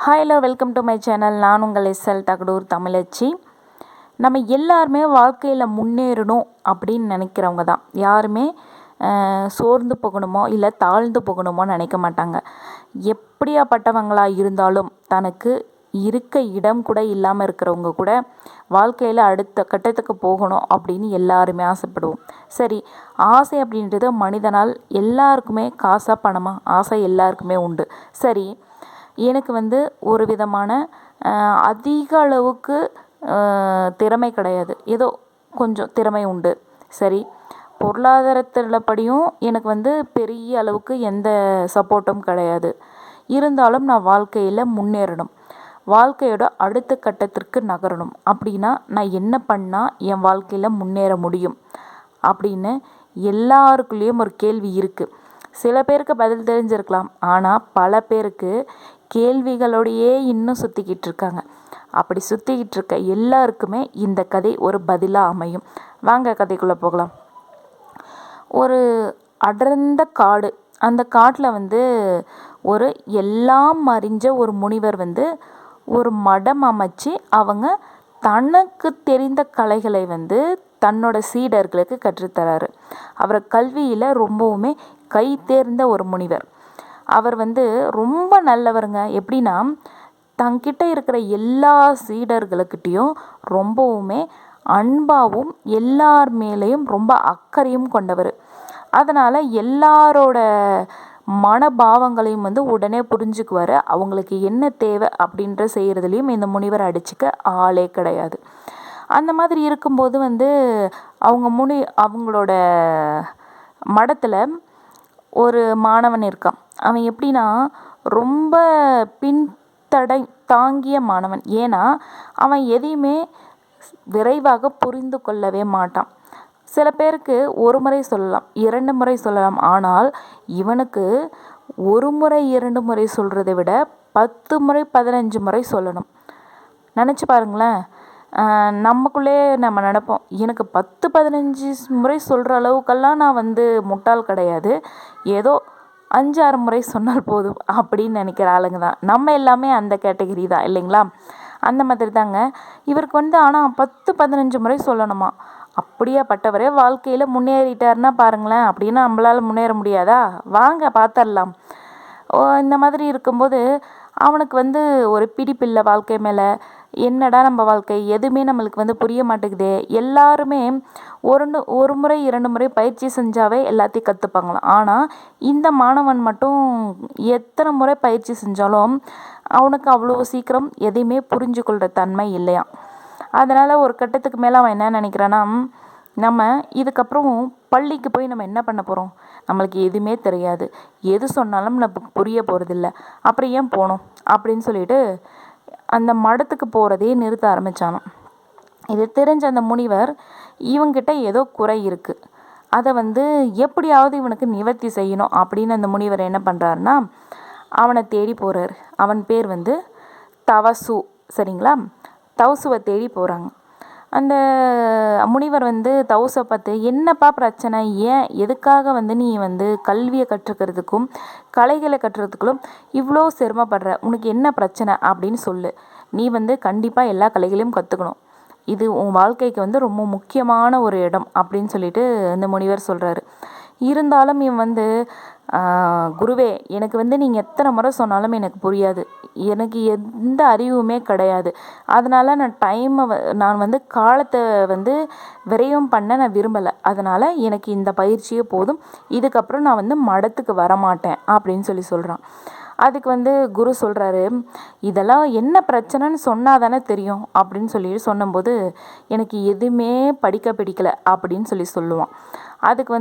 Hello, welcome to my channel. நான் உங்கள் SL Thagadur தமிழச்சி. நம்ம எல்லாருமே வாழ்க்கையில் முன்னேறணும் அப்படின்னு நினைக்கிறவங்க தான். யாருமே சோர்ந்து போகணுமோ இல்லை தாழ்ந்து போகணுமோ நினைக்க மாட்டாங்க. எப்படியாப்பட்டவங்களாக இருந்தாலும் தனக்கு இருக்க இடம் கூட இல்லாமல் இருக்கிறவங்க கூட வாழ்க்கையில் அடுத்த கட்டத்துக்கு போகணும் அப்படின்னு எல்லாருமே ஆசைப்படுவோம். சரி, ஆசை அப்படின்றது மனிதனால் எல்லாருக்குமே காசாக பணமாக ஆசை எல்லாருக்குமே உண்டு. சரி, எனக்கு ஒரு விதமான அதிக அளவுக்கு திறமை கிடையாது, ஏதோ கொஞ்சம் திறமை உண்டு. சரி, பொருளாதாரத்தில் படியும் எனக்கு பெரிய அளவுக்கு எந்த சப்போர்ட்டும் கிடையாது. இருந்தாலும் நான் வாழ்க்கையில் முன்னேறணும், வாழ்க்கையோட அடுத்த கட்டத்திற்கு நகரணும் அப்படின்னா நான் என்ன பண்ணால் என் வாழ்க்கையில் முன்னேற முடியும் அப்படின்னு எல்லாருக்குள்ளேயும் ஒரு கேள்வி இருக்குது. சில பேருக்கு பதில் தெரிஞ்சிருக்கலாம், ஆனால் பல பேருக்கு கேள்விகளோடையே இன்னும் சுற்றிக்கிட்டு இருக்காங்க. அப்படி சுற்றிக்கிட்டு இருக்க எல்லாருக்குமே இந்த கதை ஒரு பதிலாக அமையும். வாங்க கதைக்குள்ளே போகலாம். ஒரு அடர்ந்த காடு. அந்த காட்டில் ஒரு எல்லாம் அறிஞ்ச ஒரு முனிவர் ஒரு மடம் அமைச்சு அவங்க தனக்கு தெரிந்த கலைகளை தன்னோட சீடர்களுக்கு கற்றுத்தராரு. அவர் கல்வியில் ரொம்பவுமே கை தேர்ந்த ஒரு முனிவர். அவர் ரொம்ப நல்லவருங்க. எப்படின்னா, தங்கிட்ட இருக்கிற எல்லா சீடர்களுக்கிட்டேயும் ரொம்பவுமே அன்பாகவும் எல்லார் மேலேயும் ரொம்ப அக்கறையும் கொண்டவர். அதனால் எல்லாரோட மனபாவங்களையும் உடனே புரிஞ்சுக்குவார். அவங்களுக்கு என்ன தேவை அப்படின்ற செய்கிறதுலையும் இந்த முனிவர் அடிச்சுக்க ஆளே கிடையாது. அந்த மாதிரி இருக்கும்போது அவங்களோட மடத்தில் ஒரு மாணவன் இருக்கான். அவன் எப்படின்னா ரொம்ப தாங்கிய மாணவன். ஏன்னா அவன் எதையுமே விரைவாக புரிந்து கொள்ளவே மாட்டான். சில பேருக்கு ஒரு முறை சொல்லலாம், 2 முறை சொல்லலாம். ஆனால் இவனுக்கு ஒரு முறை 2 முறை சொல்கிறத விட 10 முறை 15 முறை சொல்லணும். நினச்சி பாருங்களேன். நமக்குள்ளே நம்ம நினைப்போம், எனக்கு 10-15 முறை சொல்கிற அளவுக்கெல்லாம் நான் முட்டாள் கிடையாது, ஏதோ 5-6 முறை சொன்னால் போதும் அப்படின்னு நினைக்கிற ஆளுங்க தான் நம்ம எல்லாமே. அந்த கேட்டகரி தான் இல்லைங்களா? அந்த மாதிரி தாங்க இவருக்கு ஆனால் 10-15 முறை சொல்லணுமா. அப்படியாப்பட்டவரே வாழ்க்கையில் முன்னேறிட்டாருன்னா பாருங்களேன். அப்படின்னா நம்மளால் முன்னேற முடியாதா? வாங்க பார்த்துடலாம். இந்த மாதிரி இருக்கும்போது அவனுக்கு ஒரு பிடிப்பில்லை வாழ்க்கை மேலே. என்னடா நம்ம வாழ்க்கை, எதுவுமே நம்மளுக்கு புரிய மாட்டேங்குதே. எல்லாருமே ஒரு முறை 2 முறை பயிற்சி செஞ்சாவே எல்லாத்தையும் கற்றுப்பாங்களாம். ஆனால் இந்த மாணவன் மட்டும் எத்தனை முறை பயிற்சி செஞ்சாலும் அவனுக்கு அவ்வளோ சீக்கிரம் எதையுமே புரிஞ்சு கொள்கிற தன்மை இல்லையா. அதனால் ஒரு கட்டத்துக்கு மேலே அவன் என்ன நினைக்கிறான்னா, நம்ம இதுக்கப்புறம் பள்ளிக்கு போய் நம்ம என்ன பண்ண போகிறோம், நம்மளுக்கு எதுவுமே தெரியாது, எது சொன்னாலும் நமக்கு புரிய போகிறதில்ல, அப்புறம் ஏன் போகணும் அப்படின்னு சொல்லிட்டு அந்த மடத்துக்கு போகிறதே நிறுத்த ஆரம்பித்தானோ. இது தெரிஞ்ச அந்த முனிவர் இவங்கிட்ட ஏதோ குறை இருக்குது, அதை எப்படியாவது இவனுக்கு நிவர்த்தி செய்யணும் அப்படின்னு அந்த முனிவர் என்ன பண்ணுறாருன்னா அவனை தேடி போகிறார். அவன் பேர் தவசு. சரிங்களா? தவசுவை தேடி போகிறாங்க. அந்த முனிவர் தவசை பார்த்து, என்னப்பா பிரச்சனை, ஏன் எதுக்காக நீ கல்வியை கற்றுக்கிறதுக்கும் கலைகளை கற்றுறதுக்கும் இவ்வளோ சிரமப்படுற, உனக்கு என்ன பிரச்சனை அப்படின்னு சொல்லு. நீ கண்டிப்பாக எல்லா கலைகளையும் கற்றுக்கணும், இது உன் வாழ்க்கைக்கு ரொம்ப முக்கியமான ஒரு இடம் அப்படின்னு சொல்லிட்டு இந்த முனிவர் சொல்கிறாரு. இருந்தாலும் இவன் குருவே, எனக்கு நீங்கள் எத்தனை முறை சொன்னாலும் எனக்கு புரியாது, எனக்கு எந்த அறிவுமே கிடையாது, அதனால் நான் காலத்தை விரயம் பண்ண நான் விரும்பலை, அதனால் எனக்கு இந்த பயிற்சியே போதும், இதுக்கப்புறம் நான் மடத்துக்கு வரமாட்டேன் அப்படின்னு சொல்கிறான். அதுக்கு குரு சொல்கிறாரு, இதெல்லாம் என்ன பிரச்சனைன்னு சொன்னால் தானே தெரியும் அப்படின்னு சொன்னபோது, எனக்கு எதுவுமே படிக்க பிடிக்கலை அப்படின்னு சொல்லுவான். அதுக்கு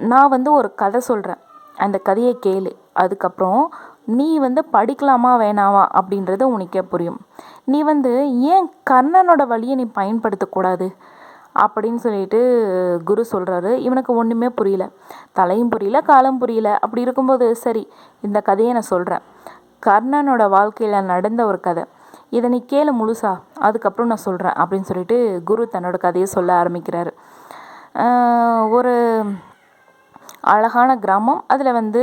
நான் ஒரு கதை சொல்கிறேன், அந்த கதையை கேளு, அதுக்கப்புறம் நீ படிக்கலாமா வேணாமா அப்படின்றது உனக்கே புரியும். நீ ஏன் கர்ணனோட வழியை நீ பயன்படுத்தக்கூடாது அப்படின்னு சொல்லிட்டு குரு சொல்கிறாரு. இவனுக்கு ஒன்றுமே புரியல, தலையும் புரியல காலம் புரியல. அப்படி இருக்கும்போது சரி, இந்த கதையை நான் சொல்கிறேன், கர்ணனோட வாழ்க்கையில் நடந்த ஒரு கதை, இதை நீ கேளு முழுசா, அதுக்கப்புறம் நான் சொல்கிறேன் அப்படின்னு சொல்லிட்டு குரு தன்னோட கதையை சொல்ல ஆரம்பிக்கிறாரு. ஒரு அழகான கிராமம். அதில் வந்து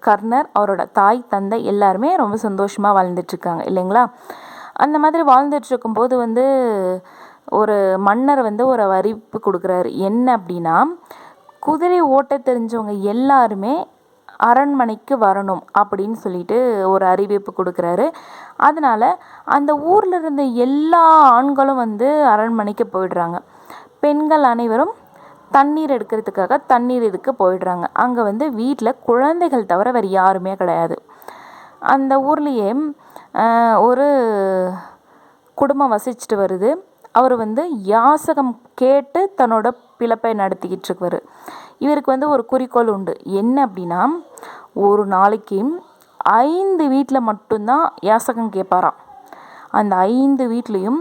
கர்ணர், அவரோட தாய், தந்தை எல்லாருமே ரொம்ப சந்தோஷமாக வாழ்ந்துட்டுருக்காங்க இல்லைங்களா? அந்த மாதிரி வாழ்ந்துட்டுருக்கும்போது வந்து ஒரு மன்னர் வந்து ஒரு அறிவிப்பு கொடுக்குறாரு. என்ன அப்படின்னா, குதிரை ஓட்ட தெரிஞ்சவங்க எல்லாருமே அரண்மனைக்கு வரணும் அப்படின்னு சொல்லிட்டு ஒரு அறிவிப்பு கொடுக்குறாரு. அதனால அந்த ஊரில் இருந்த எல்லா ஆண்களும் வந்து அரண்மனைக்கு போயிடுறாங்க. பெண்கள் அனைவரும் தண்ணீர் எடுக்கிறதுக்காக தண்ணீர் இதுக்கு போயிடுறாங்க. அங்கே வந்து வீட்டில் குழந்தைகள் தவிர வேறு யாருமே கிடையாது. அந்த ஊர்லேயே ஒரு குடும்பம் வசிச்சுட்டு வருது. அவர் வந்து யாசகம் கேட்டு தன்னோட பிழைப்பை நடத்திக்கிட்டு இருக்குவார். இவருக்கு வந்து ஒரு குறிக்கோள் உண்டு. என்ன அப்படின்னா, ஒரு நாளைக்கு 5 வீட்டில் மட்டும்தான் யாசகம் கேட்பாராம். அந்த 5 வீட்லேயும்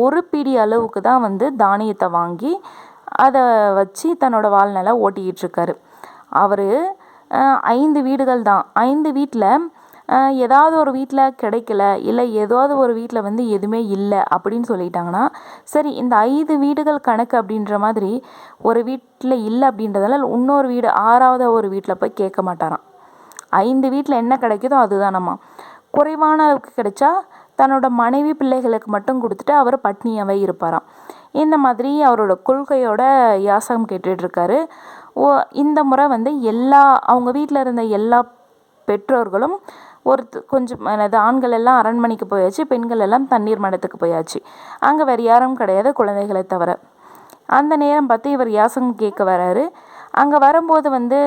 ஒரு பிடி அளவுக்கு தான் வந்து தானியத்தை வாங்கி அதை வச்சு தன்னோட வாழ்நாளை ஓட்டிக்கிட்டு இருக்காரு. அவர் 5 வீடுகள் தான். 5 வீட்டில் ஏதாவது ஒரு வீட்டில் கிடைக்கல, இல்லை ஏதாவது ஒரு வீட்டில் வந்து எதுவுமே இல்லை அப்படின்னு சொல்லிட்டாங்கன்னா, சரி இந்த 5 வீடுகள் கணக்கு அப்படின்ற மாதிரி ஒரு வீட்டில் இல்லை அப்படின்றதால இன்னொரு வீடு 6வது ஒரு வீட்டில் போய் கேட்க மாட்டாராம். 5 வீட்டில் என்ன கிடைக்குதோ அதுதானம்மா. குறைவான அளவுக்கு கிடைச்சா தன்னோட மனைவி பிள்ளைகளுக்கு மட்டும் கொடுத்துட்டு அவர் பட்னியாகவே இருப்பாராம். இந்த மாதிரி அவரோட கொள்கையோட யாசகம் கேட்டுட்ருக்காரு. இந்த முறை வந்து அவங்க வீட்டில் இருந்த எல்லா பெற்றோர்களும் கொஞ்சம் ஆண்கள் எல்லாம் அரண்மனைக்கு போயாச்சு, பெண்கள் எல்லாம் தண்ணீர் மடத்துக்கு போயாச்சு. அங்கே வேறு யாரும் கிடையாது, குழந்தைகளை தவிர. அந்த நேரம் பார்த்து இவர் யாசகம் கேட்க வராரு. அங்கே வரும்போது வந்து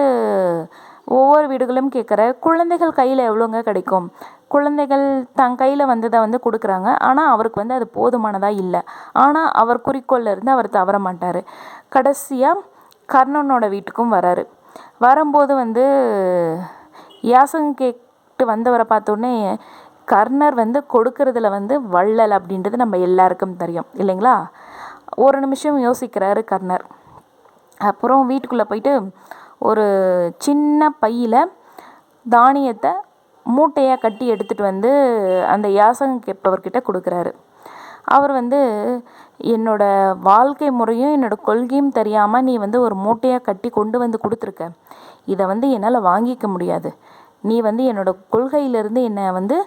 ஒவ்வொரு வீடுகளும் கேட்குற குழந்தைகள் கையில் எவ்வளோங்க கிடைக்கும். குழந்தைகள் தன் கையில் வந்ததை வந்து கொடுக்குறாங்க. ஆனால் அவருக்கு வந்து அது போதுமானதாக இல்லை. ஆனால் அவர் குறிக்கோளில் இருந்து அவர் தவற மாட்டார். கடைசியாக கர்ணனோட வீட்டுக்கும் வராரு. வரும்போது வந்து யாசகம் கேட்டு வந்தவரை பார்த்தோன்னே கர்ணர் வந்து கொடுக்கறதுல வந்து வள்ளல் அப்படின்றது நம்ம எல்லாருக்கும் தெரியும் இல்லைங்களா? ஒரு நிமிஷம் யோசிக்கிறாரு கர்ணர். அப்புறம் வீட்டுக்குள்ளே போயிட்டு ஒரு சின்ன பையில் தானியத்தை மூட்டையாக கட்டி எடுத்துகிட்டு வந்து அந்த யாசகம் கேட்பவர்கிட்ட கொடுக்குறாரு. அவர் வந்து என்னோட வாழ்க்கை முறையும் என்னோட கொள்கையும் தெரியாமல் நீ வந்து ஒரு மூட்டையாக கட்டி கொண்டு வந்து கொடுத்துருக்க. இதை வந்து என்னால் வாங்கிக்க முடியாது. நீ வந்து என்னோட கொள்கையிலேருந்து என்னை வந்து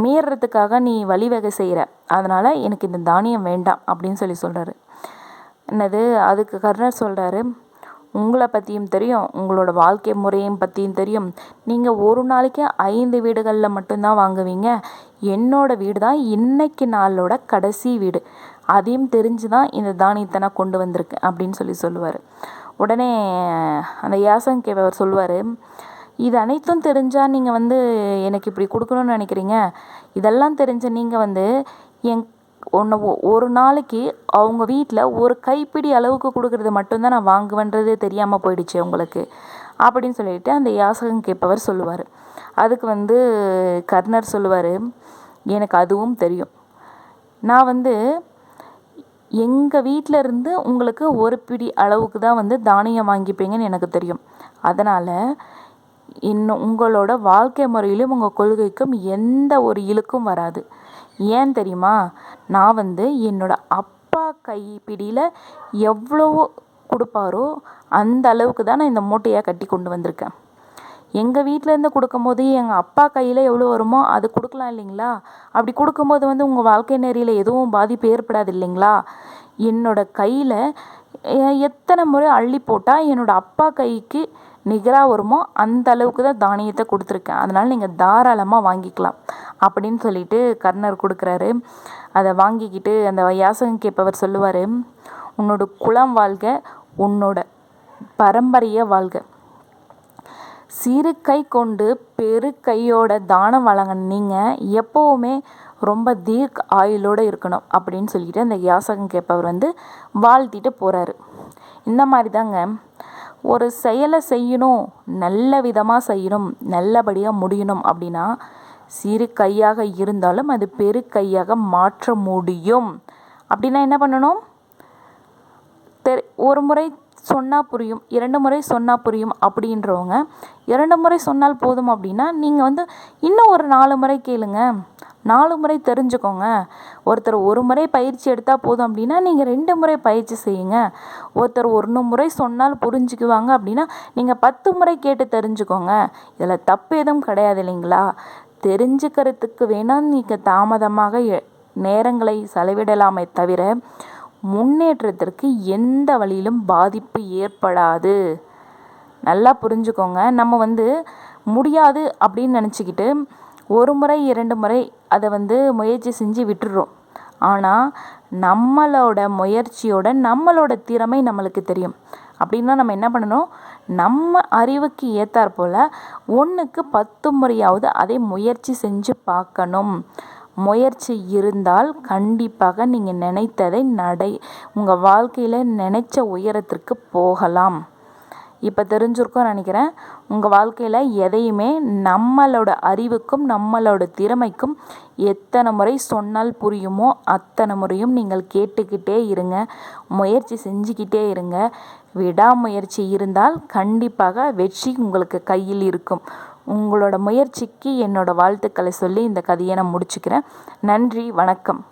மீறதுக்காக நீ வழிவகை செய்கிற. அதனால் எனக்கு இந்த தானியம் வேண்டாம் அப்படின்னு சொல்கிறாரு. என்னது அதுக்கு கர்ணர் சொல்கிறாரு, உங்களை பற்றியும் தெரியும், உங்களோட வாழ்க்கை முறையும் பற்றியும் தெரியும். நீங்கள் ஒரு நாளைக்கு 5 வீடுகளில் மட்டும்தான் வாங்குவீங்க. என்னோட வீடு தான் இன்னைக்கு நாளோட கடைசி வீடு. அதையும் தெரிஞ்சு தான் இந்த தானியத்தை நான் கொண்டு வந்திருக்கேன் அப்படின்னு சொல்லுவார். உடனே அந்த யாசகம் கேட்பவர் சொல்லுவார், இது அனைத்தும் தெரிஞ்சால் நீங்கள் வந்து எனக்கு இப்படி கொடுக்கணும்னு நினைக்கிறீங்க. இதெல்லாம் தெரிஞ்ச நீங்கள் வந்து ஒரு நாளைக்கு அவங்க வீட்டில் ஒரு கைப்பிடி அளவுக்கு கொடுக்கறது மட்டும்தான் நான் வாங்குவேன்றது தெரியாமல் போயிடுச்சு உங்களுக்கு அப்படின்னு சொல்லிட்டு அந்த யாசகம் கேட்பவர் சொல்லுவார். அதுக்கு வந்து கர்ணர் சொல்லுவார், எனக்கு அதுவும் தெரியும். நான் வந்து எங்கள் வீட்டில் இருந்து உங்களுக்கு ஒரு பிடி அளவுக்கு தான் வந்து தானியம் வாங்கிப்பீங்கன்னு எனக்கு தெரியும். அதனால் இன்னும் உங்களோட வாழ்க்கை முறையிலும் உங்கள் கொள்கைக்கும் எந்த ஒரு இழுக்கும் வராது. ஏன் தெரியுமா? நான் வந்து என்னோட அப்பா கைப்பிடியில் எவ்வளவோ கொடுப்பாரோ அந்த அளவுக்கு தான் நான் இந்த மூட்டையாக கட்டி கொண்டு வந்திருக்கேன். எங்கள் வீட்டிலேருந்து கொடுக்கும்போது எங்கள் அப்பா கையில் எவ்வளோ வருமோ அது கொடுக்கலாம் இல்லைங்களா? அப்படி கொடுக்கும்போது வந்து உங்கள் வாழ்க்கை நெறியில் எதுவும் பாதிப்பு ஏற்படாது இல்லைங்களா? என்னோட கையில் எத்தனை முறை அள்ளி போட்டால் என்னோட அப்பா கைக்கு நிகராக வருமோ அந்த அளவுக்கு தான் தானியத்தை கொடுத்துருக்கேன். அதனால் நீங்கள் தாராளமாக வாங்கிக்கலாம் அப்படின்னு சொல்லிட்டு கர்ணர் கொடுக்குறாரு. அதை வாங்கிக்கிட்டு அந்த யாசகம் கேட்பவர் சொல்லுவார், உன்னோட குலம் வாழ்க, உன்னோட பரம்பரையை வாழ்க. சிறு கை கொண்டு பெரு கையோட தானம் வழங்க நீங்கள் எப்போவுமே ரொம்ப தீர்க்க ஆயுளோடு இருக்கணும் அப்படின்னு சொல்லிட்டு அந்த யாசகம் கேட்பவர் வந்து வாழ்த்திட்டு போகிறாரு. இந்த மாதிரி தாங்க ஒரு செயலை செய்யணும், நல்ல விதமாக செய்யணும், நல்லபடியாக முடியணும் அப்படின்னா சிறு கையாக இருந்தாலும் அது பெரு கையாக மாற்ற முடியும். அப்படின்னா என்ன பண்ணணும்? ஒரு முறை சொன்னால் புரியும், 2 முறை சொன்னால் புரியும் அப்படின்றவங்க 2 முறை சொன்னால் போதும் அப்படின்னா நீங்கள் வந்து இன்னும் ஒரு 4 முறை கேளுங்க, 4 முறை தெரிஞ்சுக்கோங்க. ஒருத்தர் 1 முறை பயிற்சி எடுத்தால் போதும் அப்படின்னா நீங்கள் 2 முறை பயிற்சி செய்யுங்க. ஒருத்தர் 1 முறை சொன்னால் புரிஞ்சுக்குவாங்க அப்படின்னா நீங்கள் 10 முறை கேட்டு தெரிஞ்சுக்கோங்க. இதில் தப்பு எதுவும் கிடையாது இல்லைங்களா? தெரிஞ்சுக்கிறதுக்கு வேணால் நீங்கள் தாமதமாக நேரங்களை செலவிடலாமே தவிர முன்னேற்றத்திற்கு எந்த வழியிலும் பாதிப்பு ஏற்படாது. நல்லா புரிஞ்சுக்கோங்க. நம்ம முடியாது அப்படின்னு நினச்சிக்கிட்டு 1 முறை 2 முறை அதை முயற்சி செஞ்சு விட்டுடுறோம். ஆனால் நம்மளோட முயற்சியோட நம்மளோட திறமை நம்மளுக்கு தெரியும். அப்படின்னா நம்ம என்ன பண்ணணும், நம்ம அறிவுக்கு ஏற்றாற் போல் 1க்கு 10 முறையாவது அதை முயற்சி செஞ்சு பார்க்கணும். முயற்சி இருந்தால் கண்டிப்பாக நீங்கள் நினைத்ததை உங்கள் வாழ்க்கையில் நினைச்ச உயரத்திற்கு போகலாம். இப்போ தெரிஞ்சிருக்கும்னு நினைக்கிறேன். உங்கள் வாழ்க்கையில் எதையுமே நம்மளோட அறிவுக்கும் நம்மளோட திறமைக்கும் எத்தனை முறை சொன்னால் புரியுமோ அத்தனை முறையும் நீங்கள் கேட்டுக்கிட்டே இருங்க, முயற்சி செஞ்சுக்கிட்டே இருங்க. விடாமுயற்சி இருந்தால் கண்டிப்பாக வெற்றி உங்களுக்கு கையில் இருக்கும். உங்களோட முயற்சிக்கு என்னோட வாழ்த்துக்களை சொல்லி இந்த கதையை நான் முடிச்சுக்கிறேன். நன்றி, வணக்கம்.